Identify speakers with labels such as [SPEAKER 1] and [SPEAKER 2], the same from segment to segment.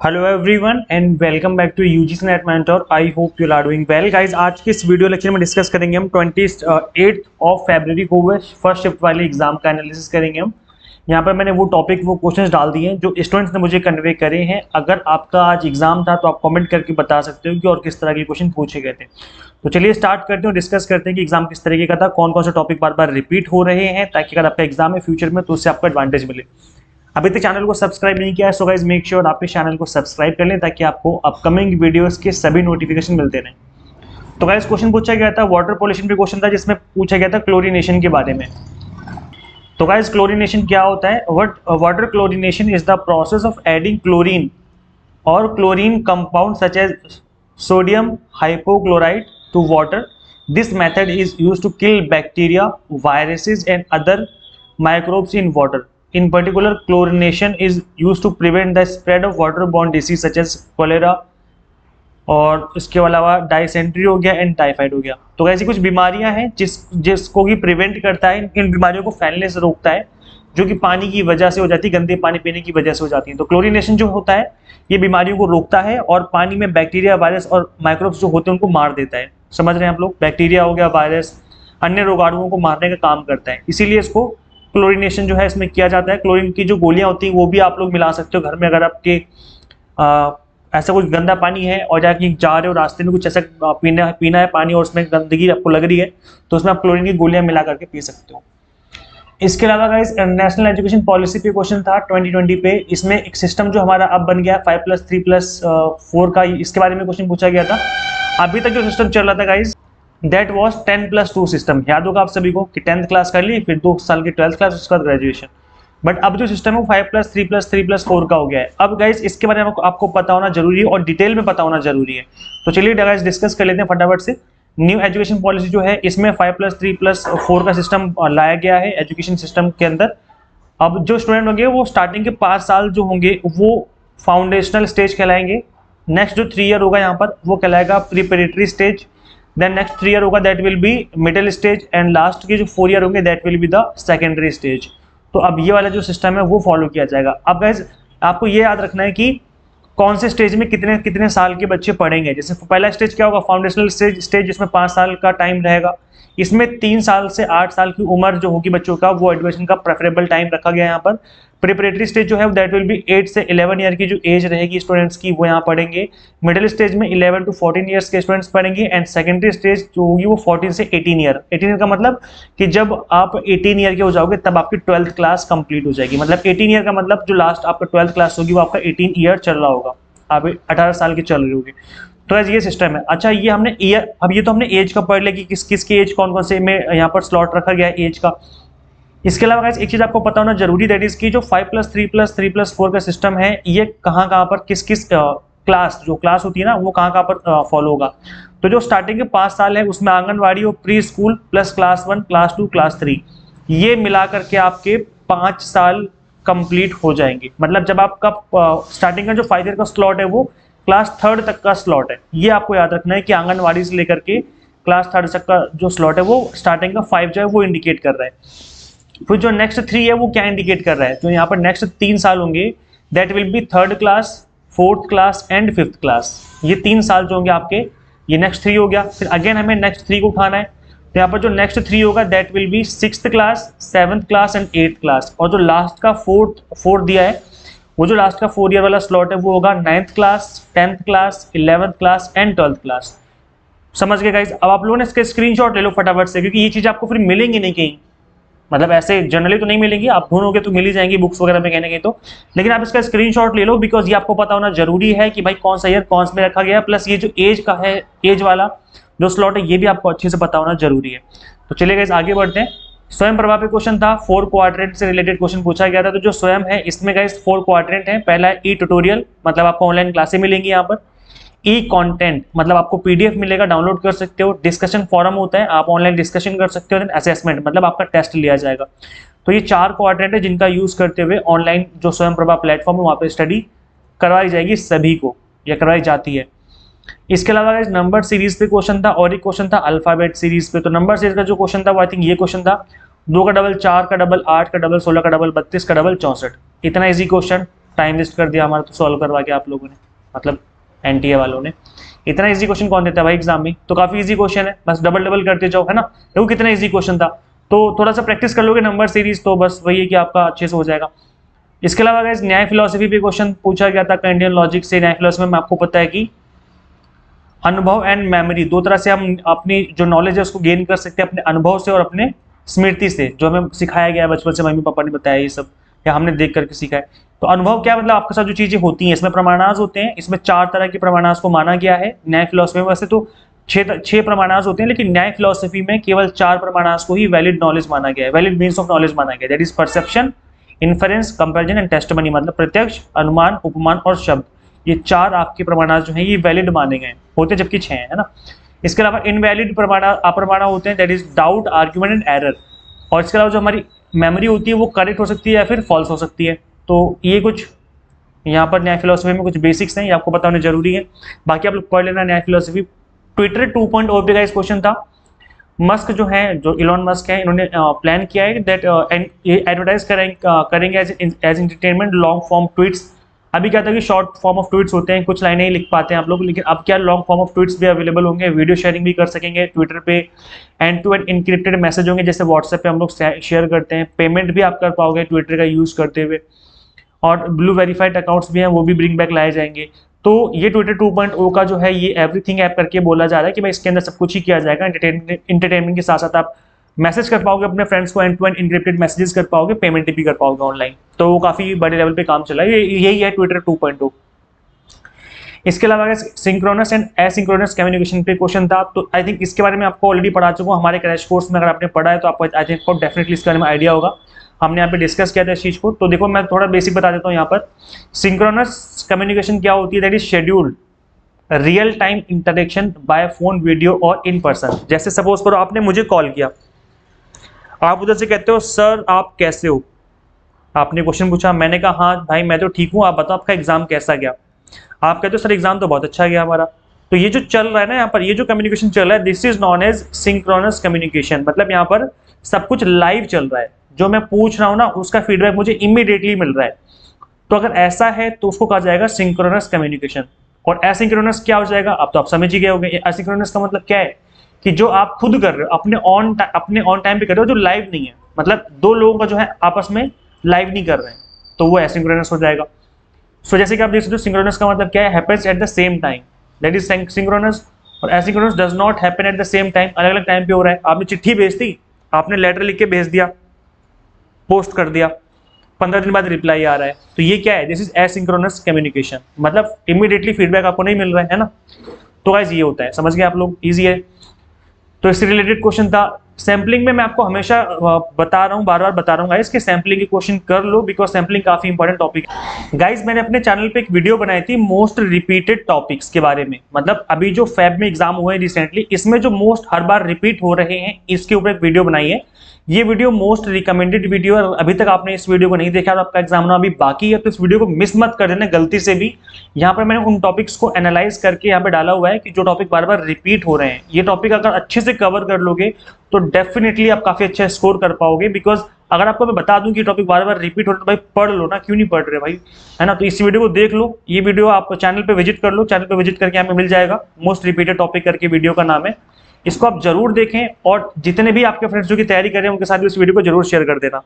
[SPEAKER 1] Hello everyone and welcome back to UGC NET mentor. I hope you are doing well guys. आज के इस video lecture में discuss करेंगे हम 28 of February को हुए फर्स्ट शिफ्ट वाले एग्जाम का एनालिसिस करेंगे हम। यहाँ पर मैंने वो क्वेश्चंस डाल दिए हैं जो स्टूडेंट्स ने मुझे कन्वे करे हैं। अगर आपका आज एग्जाम था तो आप कमेंट करके बता सकते हो कि और किस तरह के क्वेश्चन पूछे गए थे। तो चलिए स्टार्ट करते हैं, डिस्कस करते हैं कि एग्जाम किस तरीके का था, कौन कौन से टॉपिक बार बार रिपीट हो रहे हैं, ताकि अगर आपका एग्जाम है फ्यूचर में तो उससे आपको एडवांटेज मिले। अभी तक चैनल को सब्सक्राइब नहीं किया है सो गाइस मेक श्योर आप इस चैनल को सब्सक्राइब कर लें ताकि आपको अपकमिंग वीडियोस के सभी नोटिफिकेशन मिलते रहें। तो गाइस क्वेश्चन पूछा गया था, वाटर पॉल्यूशन पे क्वेश्चन था जिसमें पूछा गया था क्लोरीनेशन के बारे में। तो गाइस क्लोरीनेशन क्या होता है? Water chlorination is the process of adding chlorine और chlorine compound such as sodium hypochloride to water. This method is used to kill bacteria, viruses and other microbes in water. In particular, chlorination is used to prevent the spread of waterborne disease such as cholera और इसके अलावा dysentery हो गया and typhoid हो गया। तो ऐसी कुछ बीमारियां हैं जिसको कि प्रिवेंट करता है, इन बीमारियों को फैलने से रोकता है, जो कि पानी की वजह से हो जाती है, गंदे पानी पीने की वजह से हो जाती है। तो क्लोरीनेशन जो होता है ये बीमारियों को रोकता है और पानी में बैक्टीरिया, वायरस और माइक्रोब्स जो होते हैं उनको मार देता है। समझ रहे हैं आप लोग? बैक्टीरिया हो गया, वायरस, अन्य रोगाणुओं को मारने का काम करता है, इसीलिए इसको क्लोरीनेशन जो है इसमें किया जाता है। क्लोरीन की जो गोलियां होती हैं वो भी आप लोग मिला सकते हो घर में। अगर आपके ऐसा कुछ गंदा पानी है और जाके जा रहे हो रास्ते में कुछ ऐसा पीना है पानी और उसमें गंदगी आपको लग रही है तो उसमें आप क्लोरीन की गोलियां मिला करके पी सकते हो। इसके अलावा गाइस नेशनल एजुकेशन पॉलिसी पे क्वेश्चन था 2020 पे। इसमें एक सिस्टम जो हमारा अब बन गया 5+3+4 का, इसके बारे में क्वेश्चन पूछा गया था। अभी तक जो सिस्टम चल रहा था गाइस दैट वाज 10+2 सिस्टम। याद होगा आप सभी को कि 10th क्लास कर ली, फिर 2 साल की 12th क्लास, उसके बाद ग्रेजुएशन। बट अब जो सिस्टम है वो 5+3+3+4 का हो गया है। अब गाइस इसके बारे में आपको पता होना जरूरी है और डिटेल में पता होना जरूरी है। तो चलिए गाइस डिस्कस कर लेते हैं फटाफट से। न्यू एजुकेशन पॉलिसी जो है इसमें 5+3+4 का सिस्टम लाया गया है एजुकेशन सिस्टम के अंदर। अब जो स्टूडेंट होंगे वो स्टार्टिंग के 5 साल जो होंगे वो फाउंडेशनल स्टेज कहलाएंगे। नेक्स्ट जो 3 ईयर होगा यहाँ पर वो कहलाएगा preparatory stage. Then next 3 year होगा that will be middle stage and last के जो 4 ईयर होंगे that will be the secondary stage. तो अब ये वाला जो सिस्टम है वो फॉलो किया जाएगा। अब गाइस आपको ये याद रखना है कि कौन से स्टेज में कितने कितने साल के बच्चे पढ़ेंगे। जैसे पहला स्टेज क्या होगा? फाउंडेशनल स्टेज जिसमें 5 साल का टाइम रहेगा। इसमें 3 साल से 8 साल की उम्र जो होगी बच्चों का वो एडमिशन का प्रेफरेबल टाइम रखा गया है यहाँ पर। प्रिपरेटरी स्टेज जो है दैट विल बी 8 से 11 ईयर की जो एज रहेगी स्टूडेंट्स की वो यहाँ पढ़ेंगे। मिडिल स्टेज में 11 to 14 ईयर्स के स्टूडेंट्स पढ़ेंगे एंड सेकेंडरी स्टेज जो होगी वो 14 से 18 ईयर। 18 ईयर का मतलब कि जब आप 18 ईयर के हो जाओगे तब आपकी 12th क्लास कंप्लीट हो जाएगी। मतलब 18 ईयर का मतलब जो लास्ट आपका 12th क्लास होगी वो आपका 18 ईयर चल रहा होगा, आप 18 साल के चल रही होगी। तो ये सिस्टम है। अच्छा ये हमने ईयर, अब ये तो हमने एज का पढ़ लिया कि किस किस की एज कौन कौन से में यहाँ पर स्लॉट रखा गया है एज का। इसके अलावा गाइस एक चीज आपको पता होना जरूरी, दैट इज की जो 5+3+3+4 का सिस्टम है ये कहाँ पर किस किस क्लास जो क्लास होती है ना वो कहाँ पर फॉलो होगा। तो जो स्टार्टिंग के 5 साल है उसमें आंगनवाड़ी और pre school plus class 1, class 2, class 3 ये मिला करके आपके 5 साल कंप्लीट हो जाएंगे। मतलब जब आपका स्टार्टिंग का जो 5 ईयर का स्लॉट है वो क्लास 3rd तक का स्लॉट है। ये आपको याद रखना है कि आंगनवाड़ी से लेकर के क्लास 3rd तक का जो स्लॉट है वो स्टार्टिंग का 5 जो है वो इंडिकेट कर रहा है। फिर जो नेक्स्ट 3 है वो क्या इंडिकेट कर रहा है? तो यहाँ पर नेक्स्ट 3 साल होंगे that will B 3rd class, 4th class and 5th class. ये 3 साल जो होंगे आपके, ये नेक्स्ट 3 हो गया। फिर अगेन हमें नेक्स्ट 3 को उठाना है तो यहाँ पर जो नेक्स्ट 3 होगा that will B 6th class, 7th class and 8th class. और जो लास्ट का 4th दिया है वो जो लास्ट का 4 ईयर वाला स्लॉट है वो होगा 9th class, 10th class, 11th class and 12th class. समझ गए गाइस? अब आप लोगों ने इसके स्क्रीनशॉट ले लो फटाफट से, क्योंकि ये चीज आपको फिर मिलेंगी नहीं कहीं, मतलब ऐसे जनरली तो नहीं मिलेंगी, आप ढूंढोगे तो मिल ही जाएंगी बुक्स वगैरह में कहने के तो, लेकिन आप इसका स्क्रीनशॉट ले लो बिकॉज ये आपको पता होना जरूरी है कि भाई कौन सा ईयर कौन से में रखा गया है। प्लस ये जो एज का है, एज वाला जो स्लॉट है ये भी आपको अच्छे से पता होना जरूरी है। तो चलिए गाइस आगे बढ़ते हैं। स्वयं प्रभा पे क्वेश्चन था, 4 क्वाड्रेंट से रिलेटेड क्वेश्चन पूछा गया था। तो जो स्वयं है इसमें गाइस 4 क्वाड्रेंट है। पहला है ई ट्यूटोरियल, मतलब आपको ऑनलाइन क्लासें मिलेंगी यहाँ पर। ई कंटेंट मतलब आपको पीडीएफ मिलेगा, डाउनलोड कर सकते हो। डिस्कशन फोरम होता है, आप ऑनलाइन डिस्कशन कर सकते हो। देन असेसमेंट मतलब आपका टेस्ट लिया जाएगा। तो ये 4 क्वाड्रेंट है जिनका यूज करते हुए ऑनलाइन जो स्वयं प्रभा प्लेटफॉर्म है वहाँ पे स्टडी करवाई जाएगी सभी को, या करवाई जाती है। इसके अलावा नंबर सीरीज पे क्वेश्चन था और एक क्वेश्चन था अल्फाबेट सीरीज पे। तो नंबर सीरीज का जो क्वेश्चन था वो आई थिंक ये क्वेश्चन था, 2 का डबल 4 का डबल 8 का डबल 16 का डबल 32 का डबल 64। इतना इजी क्वेश्चन टाइम वेस्ट कर दिया हमारा तो सॉल्व करवा के आप लोगों ने, मतलब एनटीए वालों ने। इतना इजी क्वेश्चन कौन देता है भाई एग्जाम में, तो काफी इजी क्वेश्चन है, बस डबल डबल करते जाओ, है ना। देखो कितना इजी क्वेश्चन था, तो थोड़ा सा प्रैक्टिस कर लोगे नंबर सीरीज तो बस वही है कि आपका अच्छे से हो जाएगा। इसके अलावा गाइस न्याय फिलोसफी पे क्वेश्चन पूछा गया था इंडियन लॉजिक से। न्याय फिलोसफी में आपको पता है कि अनुभव एंड मेमोरी, दो तरह से हम अपनी जो नॉलेज है उसको गेन कर सकते हैं, अपने अनुभव से और अपने स्मृति से, जो हमें सिखाया गया है बचपन से, मम्मी पापा ने बताया ये सब या हमने देख करके सीखा है। तो अनुभव क्या मतलब आपके साथ जो चीजें होती हैं, इसमें प्रमाणाज होते हैं, इसमें 4 तरह के प्रमाणाज को माना गया है न्याय फिलोसफी में। वैसे तो 6 प्रमाणाज होते हैं, लेकिन न्याय फिलोसफी में केवल 4 प्रमाणाज को ही वैलिड नॉलेज माना गया है, वैलिड मीन्स ऑफ नॉलेज माना गया है। That is perception, inference, comparison and testimony, मतलब प्रत्यक्ष, अनुमान, उपमान और शब्द। ये 4 आपके प्रमाणाज जो हैं ये वैलिड माने गए होते, जबकि 6 है ना। इसके अलावा इनवैलिड प्रमाण अप्रमाणा होते हैं, that is doubt, argument and error. और इसके अलावा जो हमारी मेमोरी होती है वो करेक्ट हो सकती है या फिर फॉल्स हो सकती है। तो ये कुछ यहाँ पर न्याय फिलोसफी में कुछ बेसिक्स हैं, ये आपको पता होना जरूरी है। बाकी आप लोग पढ़ लेना न्याय फिलोसफी। ट्विटर 2.0 पे का इस क्वेश्चन था। मस्क जो है, जो इलॉन मस्क है, इन्होंने प्लान किया है दैट एडवर्टाइज करेंगे as entertainment long form tweets. अभी क्या था कि शॉर्ट फॉर्म ऑफ ट्वीट्स होते हैं, कुछ लाइनें ही लिख पाते हैं आप लोग, लेकिन अब क्या लॉन्ग फॉर्म ऑफ ट्वीट्स भी अवेलेबल होंगे, वीडियो शेयरिंग भी कर सकेंगे ट्विटर पे, end to end encrypted message होंगे जैसे व्हाट्सएप पे हम लोग शेयर करते हैं, पेमेंट भी आप कर पाओगे ट्विटर का यूज करते हुए, और ब्लू वेरीफाइड अकाउंट्स भी हैं वो भी ब्रिंग बैक लाए जाएंगे। तो ये ट्विटर 2.0 का जो है ये एवरीथिंग ऐप करके बोला जा रहा है कि भाई इसके अंदर सब कुछ ही किया जाएगा। एंटरटेनमेंट के साथ साथ आप मैसेज कर पाओगे अपने फ्रेंड्स को, end to end encrypted messages कर पाओगे, पेमेंट भी कर पाओगे ऑनलाइन। तो वो काफी बड़े लेवल पे काम चला है, यही है ट्विटर 2.0। इसके अलावा सिंक्रोनस एंड एसिंक्रोनस कम्युनिकेशन पे क्वेश्चन था, तो आई थिंक इसके बारे में आपको ऑलरेडी पढ़ा चुका हूँ हमारे क्रैश कोर्स में। अगर आपने पढ़ा है तो आपको आई थिंक डेफिनेटली इसके बारे में आइडिया होगा, हमने यहाँ पे डिस्कस किया था इस चीज को। तो देखो मैं थोड़ा बेसिक बता देता हूँ यहाँ पर। सिंक्रोनस कम्युनिकेशन क्या होती है, that is scheduled real time interaction by phone, video और इन पर्सन। जैसे सपोज करो आपने मुझे कॉल किया, आप उधर से कहते हो सर आप कैसे हो, आपने क्वेश्चन पूछा, मैंने कहा हाँ भाई मैं तो ठीक हूँ, आप बताओ आपका एग्जाम कैसा गया। आप कहते हो सर एग्जाम तो बहुत अच्छा गया हमारा। तो ये जो चल रहा है ना यहाँ पर, ये जो कम्युनिकेशन चल रहा है, this is known as synchronous communication. मतलब यहाँ पर सब कुछ लाइव चल रहा है, जो मैं पूछ रहा हूँ ना उसका फीडबैक मुझे इमीडिएटली मिल रहा है। तो अगर ऐसा है तो उसको कहा जाएगा सिंक्रोनस कम्युनिकेशन। और एसिंक्रोनस क्या हो जाएगा, अब तो आप समझ ही गए होंगे। एसिंक्रोनस का मतलब क्या है कि जो आप खुद कर रहे हो अपने ऑन टाइम पे कर रहे हो, जो लाइव नहीं है, मतलब 2 लोगों का जो है आपस में लाइव नहीं कर रहे हैं, तो वो एसिंक्रोनस हो जाएगा। सो जैसे कि आप देख सकते हो सिंक्रोनस का मतलब क्या है, happens at the same time, that is synchronous. और asynchronous does not happen at the same time, अलग अलग टाइम पे हो रहा है। आपने चिट्ठी भेज दी, आपने लेटर लिख के भेज दिया, पोस्ट कर दिया, 15 दिन बाद रिप्लाई आ रहा है, तो ये क्या है, दिस इज एसिंक्रोनस कम्युनिकेशन। मतलब इमीडिएटली फीडबैक आपको नहीं मिल रहा है ना। तो गाइस ये होता है, समझ गए आप लोग, इजी है। तो इससे रिलेटेड क्वेश्चन था। सैम्पलिंग में मैं आपको हमेशा बता रहा हूँ, बार बार बता रहा हूँ गाइस कि सैम्पलिंग के क्वेश्चन कर लो, बिकॉज सैम्पलिंग काफी इंपॉर्टेंट टॉपिक है। गाइस मैंने अपने चैनल पे एक वीडियो बनाई थी मोस्ट रिपीटेड टॉपिक्स के बारे में, मतलब अभी जो फैब में एग्जाम हुए रिसेंटली, इसमें जो मोस्ट हर बार रिपीट हो रहे हैं इसके ऊपर एक वीडियो बनाई है। ये वीडियो मोस्ट रिकमेंडेड वीडियो है। अभी तक आपने इस वीडियो को नहीं देखा और आपका एग्जाम होना अभी बाकी है, तो इस वीडियो को मिस मत कर देना गलती से भी। यहाँ पर मैंने उन टॉपिक्स को एनालाइज करके यहाँ पे डाला हुआ है कि जो टॉपिक बार बार रिपीट हो रहे हैं, ये टॉपिक अगर अच्छे से कवर कर लोगे तो डेफिनेटली आप काफी अच्छा स्कोर कर पाओगे। बिकॉज अगर आपको मैं बता दूं कि टॉपिक बार बार रिपीट हो रहा है तो भाई पढ़ लो ना, क्यों नहीं पढ़ रहे भाई, है ना। तो इस वीडियो को देख लो, ये वीडियो आप चैनल पे विजिट कर लो, चैनल पे विजिट करके यहाँ पे मिल जाएगा, मोस्ट रिपीटेड टॉपिक करके वीडियो का नाम है। इसको आप जरूर देखें और जितने भी आपके फ्रेंड्स जो की तैयारी कर रहे हैं उनके साथ भी इस वीडियो को जरूर शेयर कर देना।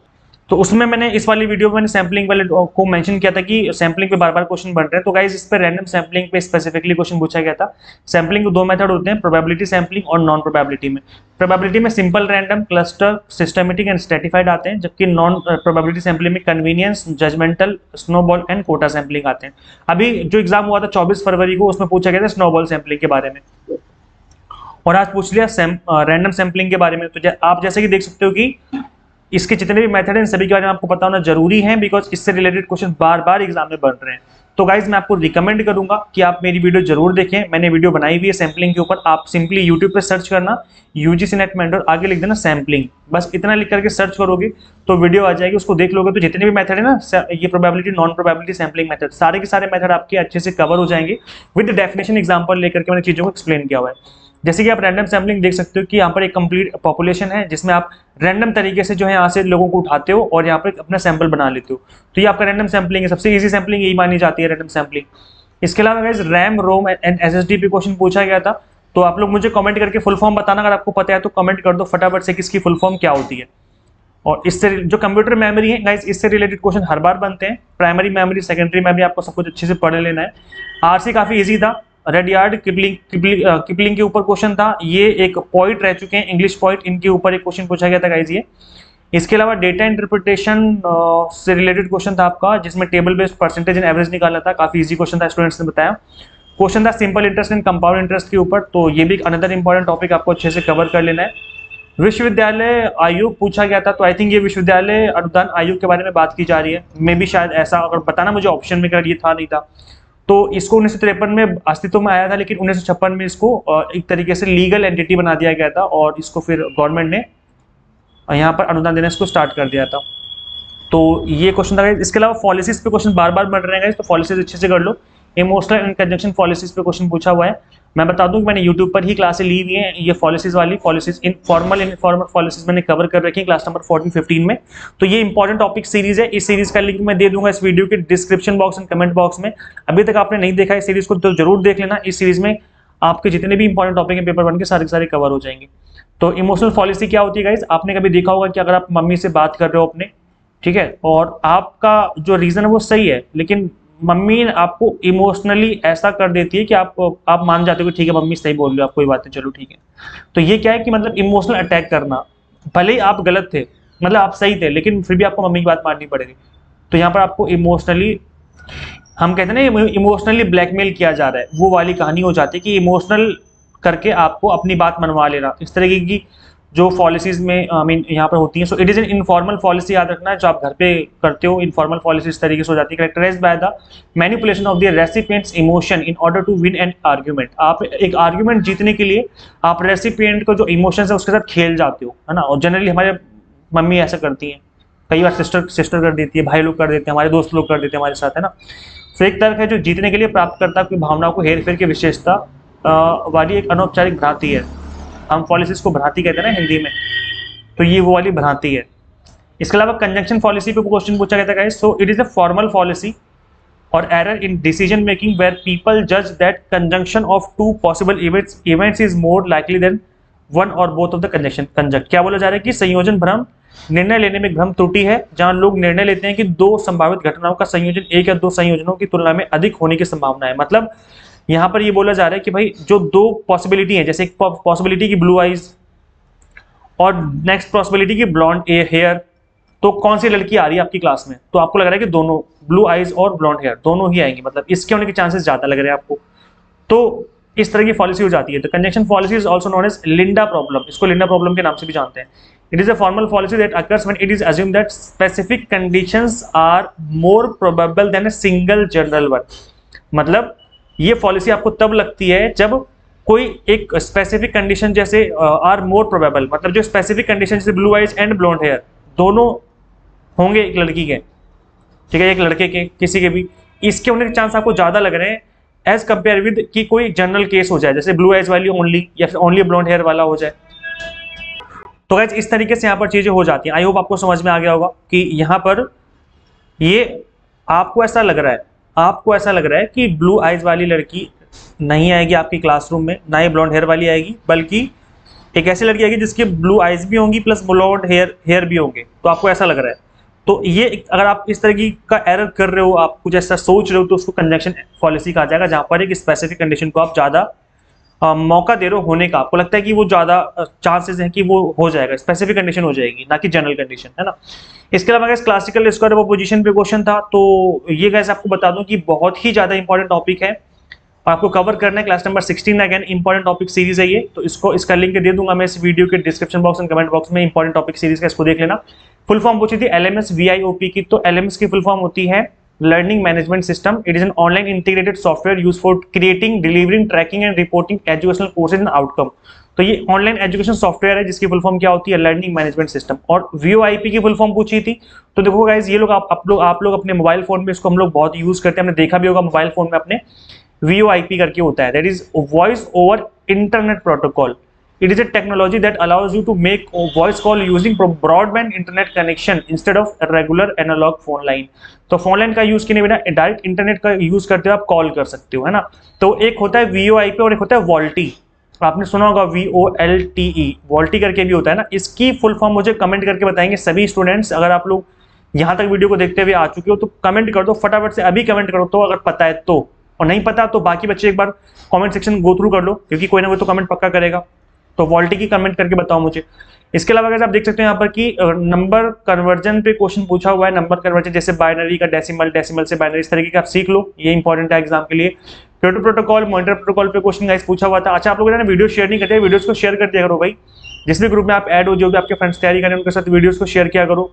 [SPEAKER 1] तो उसमें मैंने इस वाली वीडियो में मैंने सैम्पलिंग वाले को मेंशन किया था कि सैम्पलिंग पे बार बार क्वेश्चन बन रहे हैं। तो गाइस इस पे रैंडम सैम्पलिंग पे स्पेसिफिकली क्वेश्चन पूछा गया था। सैम्पलिंग के 2 मेथड होते हैं, प्रोबेबिलिटी सैम्पलिंग और नॉन प्रोबेबिलिटी में। प्रोबेबिलिटी में simple random, cluster, systematic and stratified आते हैं, जबकि नॉन प्रोबेबिलिटी सैम्पलिंग में convenience, judgmental, snowball and quota sampling आते हैं। अभी जो एग्जाम हुआ था 24 फरवरी को, उसमें पूछा गया था स्नोबॉल सैम्पलिंग के बारे में, और आज पूछ लिया रैंडम सैम्पलिंग के बारे में। तो आप जैसे कि देख सकते हो कि इसके जितने भी मेथड हैं सभी के बारे में आपको पता होना जरूरी है, बिकॉज इससे रिलेटेड क्वेश्चन बार बार एग्जाम में बन रहे हैं। तो गाइज मैं आपको रिकमेंड करूंगा कि आप मेरी वीडियो जरूर देखें। मैंने वीडियो बनाई हुई है सैम्पलिंग के ऊपर, आप सिंपली यूट्यूब पे सर्च करना यूजीसी नेट मेंटर, आगे लिख देना सैम्पलिंग, बस इतना लिख करके सर्च करोगे तो वीडियो आ जाएगी, उसको देख लोगे तो जितने भी मेथड है ना, ये probability, non probability, sampling method, सारे के सारे मेथड आपके अच्छे से कवर हो जाएंगे विद डेफिनेशन एग्जाम्पल लेकर के मैंने चीजों को एक्सप्लेन किया हुआ है। जैसे कि आप रैंडम सैम्पलिंग देख सकते हो कि यहाँ पर एक कंप्लीट पॉपुलेशन है जिसमें आप रैंडम तरीके से जो है यहाँ से लोगों को उठाते हो और यहाँ पर अपना सैंपल बना लेते हो, तो ये आपका रैंडम सैम्पलिंग है। सबसे ईजी सैम्पलिंग यही मानी जाती है, रैंडम सैम्पलिंग। इसके अलावा guys RAM, ROM and SSD पे क्वेश्चन पूछा गया था, तो आप लोग मुझे कमेंट करके फुल फॉर्म बताना, अगर आपको पता है तो कमेंट कर दो फटाफट से किसकी फुल फॉर्म क्या होती है। और इससे जो कंप्यूटर मेमोरी है गाइस, इससे रिलेटेड क्वेश्चन हर बार बनते हैं। प्राइमरी मेमोरी, सेकेंडरी मेमोरी, आपको सब कुछ अच्छे से पढ़ लेना है। आरसी काफी इजी था, रेडयार्ड किपलिंग के ऊपर क्वेश्चन था। ये एक पोइट रह चुके हैं, इंग्लिश पोइट, इनके ऊपर एक क्वेश्चन पूछा गया था गाइस ये। इसके अलावा डेटा इंटरप्रिटेशन से रिलेटेड क्वेश्चन था आपका, जिसमें table based percentage and average निकालना था। काफी इजी क्वेश्चन था, स्टूडेंट्स ने बताया। क्वेश्चन था simple interest and compound interest के ऊपर, तो ये भी एक अनदर इंपॉर्टेंट टॉपिक आपको अच्छे से कवर कर लेना है। विश्वविद्यालय आयोग पूछा गया था, तो आई थिंक ये विश्वविद्यालय अनुदान आयोग के बारे में बात की जा रही है। मे भी शायद ऐसा, अगर बताना मुझे ऑप्शन में, अगर ये था नहीं था तो इसको 1953 में अस्तित्व में आया था, लेकिन 1956 में इसको एक तरीके से लीगल एंटिटी बना दिया गया था और इसको फिर गवर्नमेंट ने यहाँ पर अनुदान देना इसको स्टार्ट कर दिया था। तो ये क्वेश्चन था। इसके अलावा पॉलिसीज पे क्वेश्चन बार बार बढ़ रहे हैं, तो पॉलिसीज अच्छे से कर लो। इमोशनल एंड कंजंक्शन पॉलिसीज पे क्वेश्चन पूछा हुआ है। मैं बता दूं कि मैंने यूट्यूब पर ही क्लासें ली हुई हैं, ये पॉलिसीज वाली, पॉलिसीज इनफॉर्मल इनफॉर्मल पॉलिसीज मैंने कवर कर रखी है क्लास नंबर 14-15 में। तो ये इंपॉर्टेंट टॉपिक सीरीज है, इस सीरीज का लिंक मैं दे दूंगा इस वीडियो के description box and comment box में। अभी तक आपने नहीं देखा इस सीरीज को तो जरूर देख लेना। इस सीरीज में आपके जितने भी इंपॉर्टेंट टॉपिक हैं पेपर 1 के सारे कवर हो जाएंगे। तो इमोशनल पॉलिसी क्या होती है गाइज, आपने कभी देखा होगा कि अगर आप मम्मी से बात कर रहे हो अपने, ठीक है, और आपका जो रीजन है वो सही है, लेकिन मम्मी आपको इमोशनली ऐसा कर देती है कि आप मान जाते हो कि ठीक है मम्मी सही बोल रही हो, आप कोई बात नहीं, चलो ठीक है। तो ये क्या है कि मतलब इमोशनल अटैक करना, भले ही आप गलत थे, मतलब आप सही थे, लेकिन फिर भी आपको मम्मी की बात माननी पड़ेगी। तो यहाँ पर आपको इमोशनली, हम कहते हैं ना इमोशनली ब्लैकमेल किया जा रहा है, वो वाली कहानी हो जाती है कि इमोशनल करके आपको अपनी बात मनवा लेना। इस तरीके की जो पॉलिसीज में आई मीन यहाँ पर होती है। सो it is an informal policy, याद रखना है, जो आप घर पे करते हो। इनफॉर्मल पॉलिसी इस तरीके से हो जाती है, characterised by the manipulation of the recipient's emotion in order to win an argument. आप एक आर्ग्यूमेंट जीतने के लिए आप रेसिपिएंट को जो इमोशंस है उसके साथ खेल जाते हो, है ना। और जनरली हमारे मम्मी ऐसा करती हैं, कई बार सिस्टर कर देती है, भाई लोग कर देते हैं, हमारे दोस्त लोग कर देते हैं हमारे साथ, है ना। तो एक तर्क है जो जीतने के लिए प्राप्त करता है भावनाओं को हेर फेर की विशेषता वाली एक अनौपचारिक भ्रांति है। हम पॉलिसीज को भ्रांति कहते हैं ना हिंदी में, तो ये वो वाली भ्रांति है। इसके अलावा कंजंक्शन पॉलिसी पे क्वेश्चन पूछा गया था guys. So it is a formal policy और error in decision making where people जज that conjunction of two possible events is more likely than one और बोथ ऑफ द कंजंक्ट। क्या बोला जा रहा है कि संयोजन भ्रम, निर्णय लेने में भ्रम त्रुटि है, जहां लोग निर्णय लेते हैं कि दो संभावित घटनाओं का संयोजन एक या दो संयोजनों की तुलना में अधिक होने की संभावना है। मतलब यहाँ पर ये बोला जा रहा है कि भाई जो दो पॉसिबिलिटी है, जैसे एक पॉसिबिलिटी की ब्लू आईज और नेक्स्ट पॉसिबिलिटी की ब्लॉन्ड हेयर, तो कौन सी लड़की आ रही है आपकी क्लास में, तो आपको लग रहा है कि दोनों ब्लू आईज और ब्लॉन्ड हेयर दोनों ही आएंगी, मतलब इसके होने के चांसेस ज्यादा लग रहे हैं आपको। तो इस तरह की पॉलिसी हो जाती है। तो conjunction policy is also known as Linda problem, इसको लिंडा प्रॉब्लम के नाम से भी जानते हैं। It is a formal policy that occurs when it is assumed that specific conditions are more probable than a single general one. मतलब ये policy आपको तब लगती है जब कोई एक स्पेसिफिक कंडीशन जैसे आर मोर प्रोबेबल, मतलब जो स्पेसिफिक कंडीशन जैसे blue eyes and blonde hair दोनों होंगे एक लड़की के, ठीक है, एक लड़के के, किसी के भी, इसके होने के चांस आपको ज्यादा लग रहे हैं एज कंपेयर विद कि कोई जनरल केस हो जाए, जैसे ब्लू आइज वाली ओनली या फिर ओनली ब्लॉन्ड हेयर वाला हो जाए। तो गाइस इस तरीके से यहाँ पर चीजें हो जाती हैं। आई होप आपको समझ में आ गया होगा कि यहाँ पर ये आपको ऐसा लग रहा है कि ब्लू आइज वाली लड़की नहीं आएगी आपकी क्लासरूम में, ना ही ब्लॉन्ड हेयर वाली आएगी, बल्कि एक ऐसी लड़की आएगी जिसके ब्लू आइज भी होंगी प्लस ब्लॉन्ड हेयर भी होंगे। तो आपको ऐसा लग रहा है, तो ये अगर आप इस तरह का एरर कर रहे हो, आप कुछ ऐसा सोच रहे हो, तो उसको कंजंक्शन पॉलिसी कहा जाएगा, जहां पर एक स्पेसिफिक कंडीशन को आप ज्यादा मौका दे रहे हो होने का, आपको लगता है कि वो ज्यादा चांसेस हैं कि वो हो जाएगा, स्पेसिफिक कंडीशन हो जाएगी, ना कि जनरल कंडीशन, है ना। इसके अलावा gas classical square of opposition पे क्वेश्चन था, तो ये गैस आपको बता दूं कि बहुत ही ज्यादा इंपॉर्टेंट टॉपिक है, आपको कवर करना है। Class number 16 again important topic series है ये, तो इसका लिंक दे दूंगा मैं इस वीडियो के description box and comment box में। इंपॉर्टेंट टॉपिक सीरीज का, इसको देख लेना। फुल फॉर्म पूछी थी एलएमएस वीआईओपी की, तो एलएमएस की फुल फॉर्म होती है learning management system. It is an online integrated software use for creating, delivering, tracking and reporting educational courses and outcome. तो ये ऑनलाइन एजुकेशन सॉफ्टवेयर है जिसकी फुल फॉर्म क्या होती है, लर्निंग मैनेजमेंट सिस्टम। और वीओआईपी की फुल फॉर्म पूछी थी, तो देखो गाइस ये लोग आप लोग अपने मोबाइल फोन में इसको हम लोग बहुत यूज करते हैं, हमने देखा भी होगा मोबाइल फोन में अपने। VoIP करके होता है, that is voice over internet protocol. It is a technology that allows you to make a voice call using broadband internet connection instead of a regular analog phone line। तो phone line का use किए बिना direct internet का use करते हुए आप call कर सकते हो, है ना। तो एक होता है VoIP और एक होता है वॉल्टी। आपने सुना होगा VOLTE, वॉल्टी करके भी होता है ना। इसकी फुल फॉर्म मुझे कमेंट करके बताएंगे सभी स्टूडेंट्स। अगर आप लोग यहाँ तक वीडियो को देखते हुए आ चुके हो तो कमेंट कर दो फटाफट से, अभी कमेंट करो तो, अगर पता है तो, और नहीं पता तो बाकी बच्चे एक बार कमेंट सेक्शन गो थ्रू कर लो, क्योंकि कोई ना कोई तो कमेंट पक्का करेगा। तो वॉल्टी की कमेंट करके बताओ मुझे। इसके अलावा अगर आप देख सकते हो यहाँ पर कि नंबर कन्वर्जन पे क्वेश्चन पूछा हुआ है। नंबर कन्वर्जन जैसे बाइनरी का डेसिमल, डेसिमल से बाइनरी, इस तरीके का आप सीख लो, ये इंपॉर्टेंट है एग्जाम के लिए। क्योटो प्रोटोकॉल, मॉनिटर प्रोटोकॉल पे क्वेश्चन गाइस पूछा हुआ था। अच्छा, आप लोग ना वीडियो शेयर नहीं करते, वीडियोस को शेयर कर दिया करो भाई। जिस भी ग्रुप में आप ऐड हो, जो भी आपके फ्रेंड्स तैयारी करें उनके साथ वीडियोस को शेयर किया करो।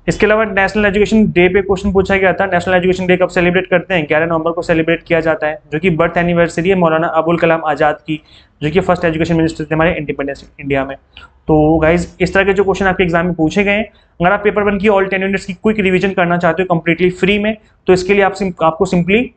[SPEAKER 1] इसके अलावा नेशनल एजुकेशन डे पे क्वेश्चन पूछा गया था। नेशनल एजुकेशन डे कब सेलिब्रेट करते हैं? 11 नवंबर को सेलिब्रेट किया जाता है, जो कि बर्थ एनिवर्सरी है मौलाना अबुल कलाम आजाद की, जो कि फर्स्ट एजुकेशन मिनिस्टर थे हमारे इंडिपेंडेंस इंडिया में। तो गाइज इस तरह के जो क्वेश्चन आपके एग्जाम में पूछे गए हैं, अगर आप पेपर 1 की ऑल 10 यूनिट्स की क्विक रिवीजन करना चाहते हो कंप्लीटली फ्री में, तो इसके लिए आपको simply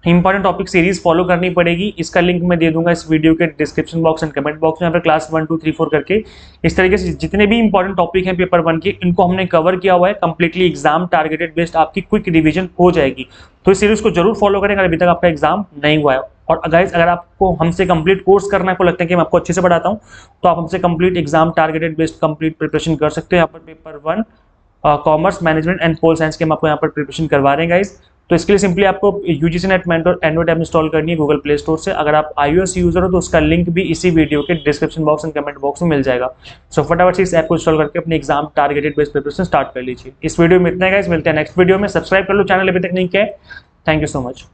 [SPEAKER 1] important topic series follow करनी पड़ेगी। इसका लिंक मैं दे दूंगा इस वीडियो के description box and comment box में। यहाँ पर क्लास 1, 2, 3, 4 करके इस तरीके से जितने भी इंपॉर्टेंट टॉपिक हैं पेपर 1 के, इनको हमने कवर किया हुआ है कंप्लीटली एग्जाम टारगेटेड बेस्ड, आपकी क्विक रिवीजन हो जाएगी। तो इस सीरीज को जरूर फॉलो करें अगर अभी तक आपका एग्जाम नहीं हुआ है। और गाइस अगर आपको हमसे कंप्लीट कोर्स करना है, आपको लगता है कि मैं आपको अच्छे से पढ़ाता हूँ, तो आप हमसे complete exam targeted based complete preparation कर सकते हो। यहाँ पर paper 1 commerce, management and pol science के हम आपको यहाँ पर प्रिपरेशन करवा रहे हैं गाइस। तो इसके लिए सिंपली आपको UGC net mentor Android app install करनी है गूगल प्ले स्टोर से। अगर आप iOS यूजर हो तो उसका लिंक भी इसी वीडियो के description box and comment box में मिल जाएगा। सो फटाफट से इस ऐप को इंस्टॉल करके अपने exam targeted based preparation start कर लीजिए। इस वीडियो में इतना है गाइस, मिलते हैं नेक्स्ट वीडियो में। सब्सक्राइब कर लो चैनल अभी तक नहीं किया है। Thank you so much.